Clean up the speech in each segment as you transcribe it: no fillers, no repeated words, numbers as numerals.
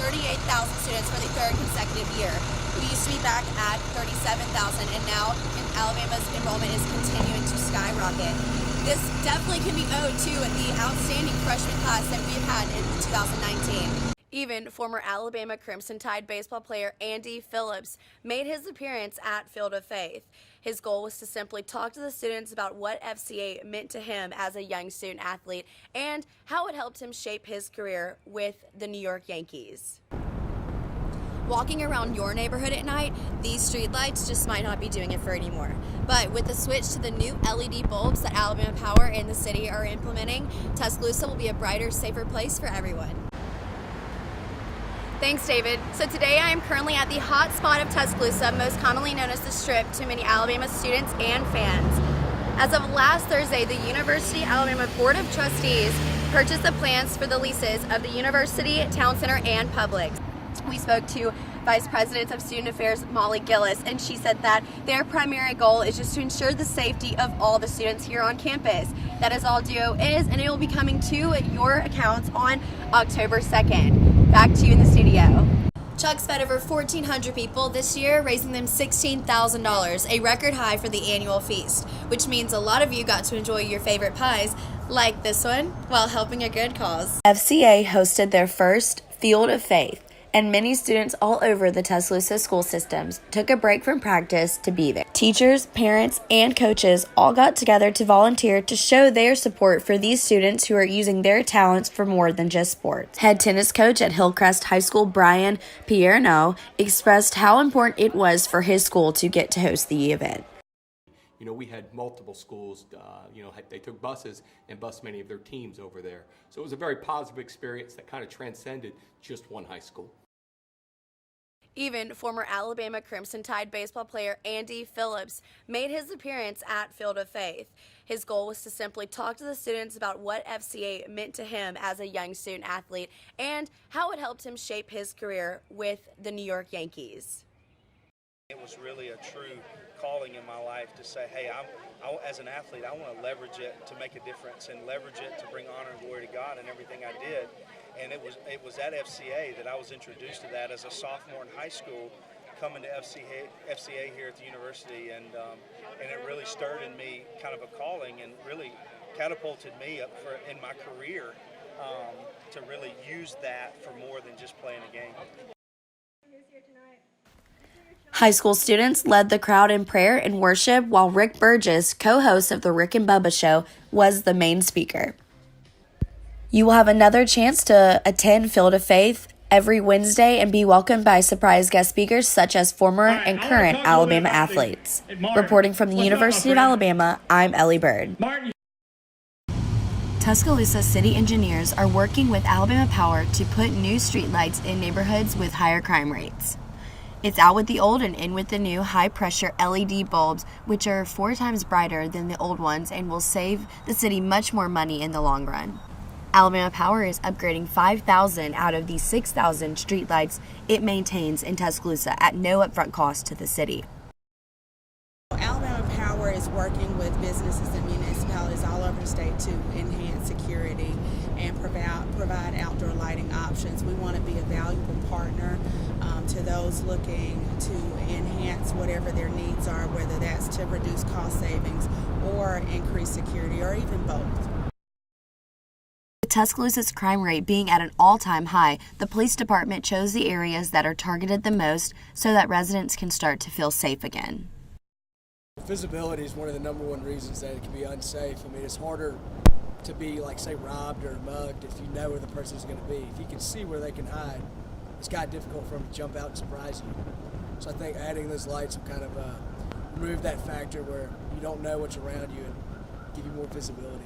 38,000 students for the third consecutive year. We used to be back at 37,000, and now Alabama's enrollment is continuing to skyrocket. This definitely can be owed to the outstanding freshman class that we've had in 2019. Even former Alabama Crimson Tide baseball player Andy Phillips made his appearance at Field of Faith. His goal was to simply talk to the students about what FCA meant to him as a young student athlete and how it helped him shape his career with the New York Yankees. Walking around your neighborhood at night, these streetlights just might not be doing it for anymore. But with the switch to the new LED bulbs that Alabama Power and the city are implementing, Tuscaloosa will be a brighter, safer place for everyone. Thanks, David. So today I am currently at the hot spot of Tuscaloosa, most commonly known as the Strip to many Alabama students and fans. As of last Thursday, the University of Alabama Board of Trustees purchased the plans for the leases of the University, Town Center, and Publix. We spoke to Vice President of Student Affairs, Molly Gillis, and she said that their primary goal is just to ensure the safety of all the students here on campus. That is all due is, and it will be coming to your accounts on October 2nd. Back to you in the studio. Chuck's fed over 1,400 people this year, raising them $16,000, a record high for the annual feast, which means a lot of you got to enjoy your favorite pies, like this one, while helping a good cause. FCA hosted their first Field of Faith, and many students all over the Tuscaloosa school systems took a break from practice to be there. Teachers, parents, and coaches all got together to volunteer to show their support for these students who are using their talents for more than just sports. Head tennis coach at Hillcrest High School, Brian Pierno, expressed how important it was for his school to get to host the event. You know, we had multiple schools, they took buses and bused many of their teams over there. So it was a very positive experience that kind of transcended just one high school. Even former Alabama Crimson Tide baseball player Andy Phillips made his appearance at Field of Faith. His goal was to simply talk to the students about what FCA meant to him as a young student athlete and how it helped him shape his career with the New York Yankees. It was really a true calling in my life to say, hey, as an athlete, I want to leverage it to make a difference and leverage it to bring honor and glory to God in everything I did. And it was at FCA that I was introduced to that as a sophomore in high school, coming to FCA here at the university, and it really stirred in me kind of a calling and really catapulted me up in my career to really use that for more than just playing a game. High school students led the crowd in prayer and worship, while Rick Burgess, co-host of the Rick and Bubba Show, was the main speaker. You will have another chance to attend Field of Faith every Wednesday and be welcomed by surprise guest speakers such as former and current Alabama athletes. Reporting from the University of Alabama, I'm Ellie Byrd. Tuscaloosa city engineers are working with Alabama Power to put new streetlights in neighborhoods with higher crime rates. It's out with the old and in with the new high-pressure LED bulbs, which are 4 times brighter than the old ones and will save the city much more money in the long run. Alabama Power is upgrading 5,000 out of the 6,000 streetlights it maintains in Tuscaloosa at no upfront cost to the city. Alabama Power is working with businesses and municipalities all over the state to enhance security and provide outdoor lighting options. We want to be a valuable partner to those looking to enhance whatever their needs are, whether that's to reduce cost savings or increase security or even both. With Tuscaloosa's crime rate being at an all-time high, the police department chose the areas that are targeted the most so that residents can start to feel safe again. Visibility is one of the number one reasons that it can be unsafe. I mean, it's harder to be, like, say, robbed or mugged if you know where the person's going to be. If you can see where they can hide, it's kind of difficult for them to jump out and surprise you. So I think adding those lights will kind of remove that factor where you don't know what's around you and give you more visibility.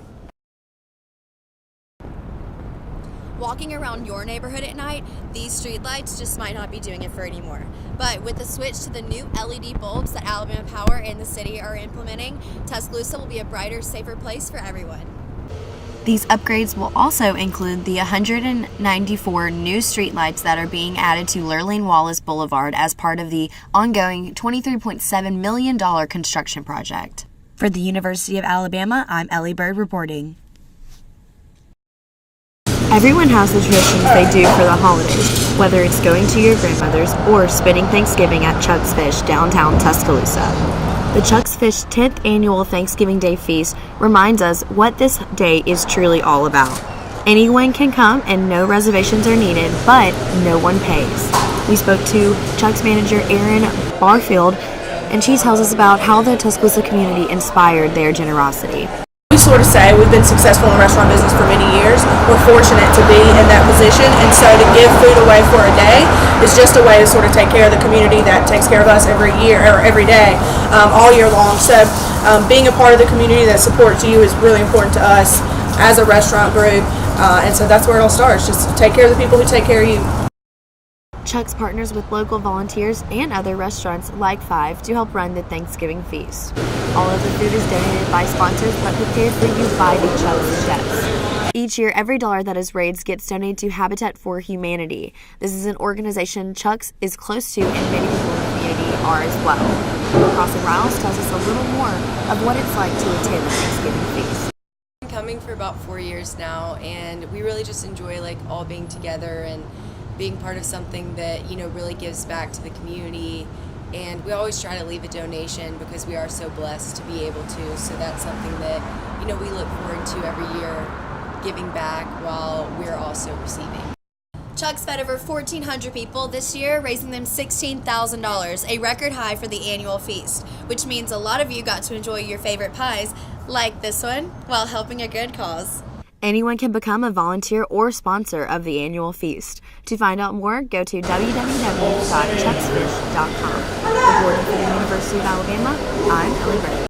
Walking around your neighborhood at night, these streetlights just might not be doing it for anymore. But with the switch to the new LED bulbs that Alabama Power and the city are implementing, Tuscaloosa will be a brighter, safer place for everyone. These upgrades will also include the 194 new streetlights that are being added to Lurleen Wallace Boulevard as part of the ongoing $23.7 million construction project. For the University of Alabama, I'm Ellie Byrd reporting. Everyone has the traditions they do for the holidays, whether it's going to your grandmother's or spending Thanksgiving at Chuck's Fish downtown Tuscaloosa. The Chuck's Fish 10th annual Thanksgiving Day feast reminds us what this day is truly all about. Anyone can come and no reservations are needed, but no one pays. We spoke to Chuck's manager Erin Barfield, and she tells us about how the Tuscaloosa community inspired their generosity. We sort of say we've been successful in the restaurant business for many years. We're fortunate to be in that position, and so to give food away for a day is just a way to sort of take care of the community that takes care of us every year or every day, all year long. So being a part of the community that supports you is really important to us as a restaurant group, and so that's where it all starts. Just take care of the people who take care of you. Chuck's partners with local volunteers and other restaurants like Five to help run the Thanksgiving feast. All of the food is donated by sponsors but prepared for you by the Chuck's chefs. Each year, every dollar that is raised gets donated to Habitat for Humanity. This is an organization Chuck's is close to and many people in the community are as well. Crossing Riles tells us a little more of what it's like to attend the Thanksgiving feast. I've been coming for about 4 years now, and we really just enjoy all being together and being part of something that really gives back to the community. And we always try to leave a donation because we are so blessed to be able to. So that's something that we look forward to every year, giving back while we're also receiving. Chuck's fed over 1,400 people this year, raising them $16,000, a record high for the annual feast, which means a lot of you got to enjoy your favorite pies, like this one, while helping a good cause. Anyone can become a volunteer or sponsor of the annual feast. To find out more, go to www.chucksfish.com. Reporting for the University of Alabama, I'm Ellie Byrd.